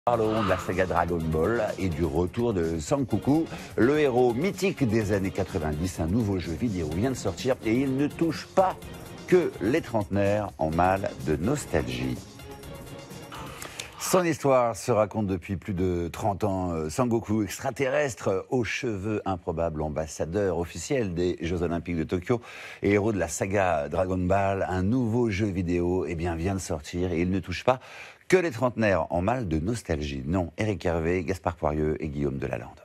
Parlons de la saga Dragon Ball et du retour de Sangoku, le héros mythique des années 90. Un nouveau jeu vidéo vient de sortir et il ne touche pas que les trentenaires en mal de nostalgie. Son histoire se raconte depuis plus de 30 ans. Sangoku, extraterrestre aux cheveux improbables, ambassadeur officiel des Jeux Olympiques de Tokyo et héros de la saga Dragon Ball, un nouveau jeu vidéo vient de sortir et il ne touche pas que les trentenaires en mal de nostalgie. Non, Éric Hervé, Gaspard Poirieux et Guillaume Delalande.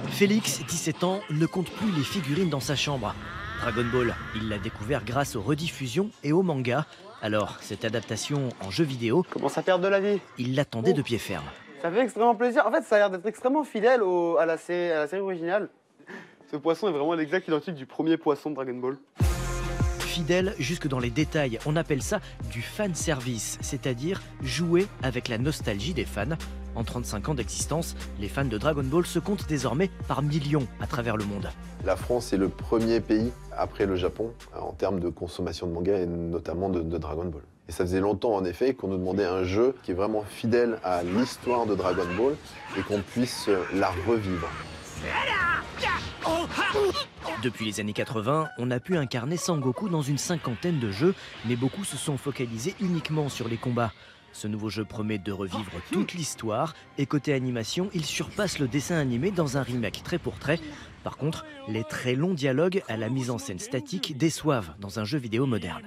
Félix, 17 ans, ne compte plus les figurines dans sa chambre. Dragon Ball, il l'a découvert grâce aux rediffusions et aux mangas. Alors, cette adaptation en jeu vidéo, commence à perdre de la vie. Il l'attendait de pied ferme. Ça fait extrêmement plaisir. En fait, ça a l'air d'être extrêmement fidèle à la série originale. Ce poisson est vraiment l'exact identique du premier poisson de Dragon Ball. Fidèle jusque dans les détails, on appelle ça du fan service, c'est-à-dire jouer avec la nostalgie des fans. En 35 ans d'existence, les fans de Dragon Ball se comptent désormais par millions à travers le monde. La France est le premier pays, après le Japon, en termes de consommation de manga et notamment de Dragon Ball. Et ça faisait longtemps en effet qu'on nous demandait un jeu qui est vraiment fidèle à l'histoire de Dragon Ball et qu'on puisse la revivre. Depuis les années 80, on a pu incarner Sangoku dans une cinquantaine de jeux, mais beaucoup se sont focalisés uniquement sur les combats. Ce nouveau jeu promet de revivre toute l'histoire et côté animation, il surpasse le dessin animé dans un remake trait pour trait. Par contre, les très longs dialogues à la mise en scène statique déçoivent dans un jeu vidéo moderne.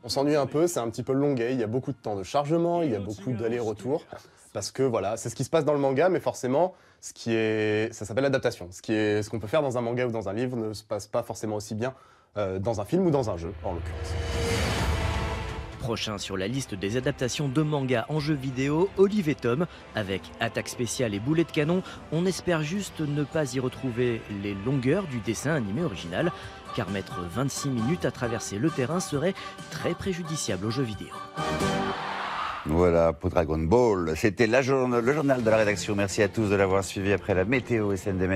On s'ennuie un peu, c'est un petit peu longuet, il y a beaucoup de temps de chargement, il y a beaucoup d'allers-retours. Parce que voilà, c'est ce qui se passe dans le manga, mais forcément, ça s'appelle l'adaptation. Ce qu'on peut faire dans un manga ou dans un livre ne se passe pas forcément aussi bien dans un film ou dans un jeu, en l'occurrence. Prochain sur la liste des adaptations de manga en jeu vidéo, Olive et Tom. Avec attaque spéciale et boulet de canon, on espère juste ne pas y retrouver les longueurs du dessin animé original, car mettre 26 minutes à traverser le terrain serait très préjudiciable aux jeux vidéo. Voilà pour Dragon Ball. C'était le journal de la rédaction. Merci à tous de l'avoir suivi après la météo SNDM.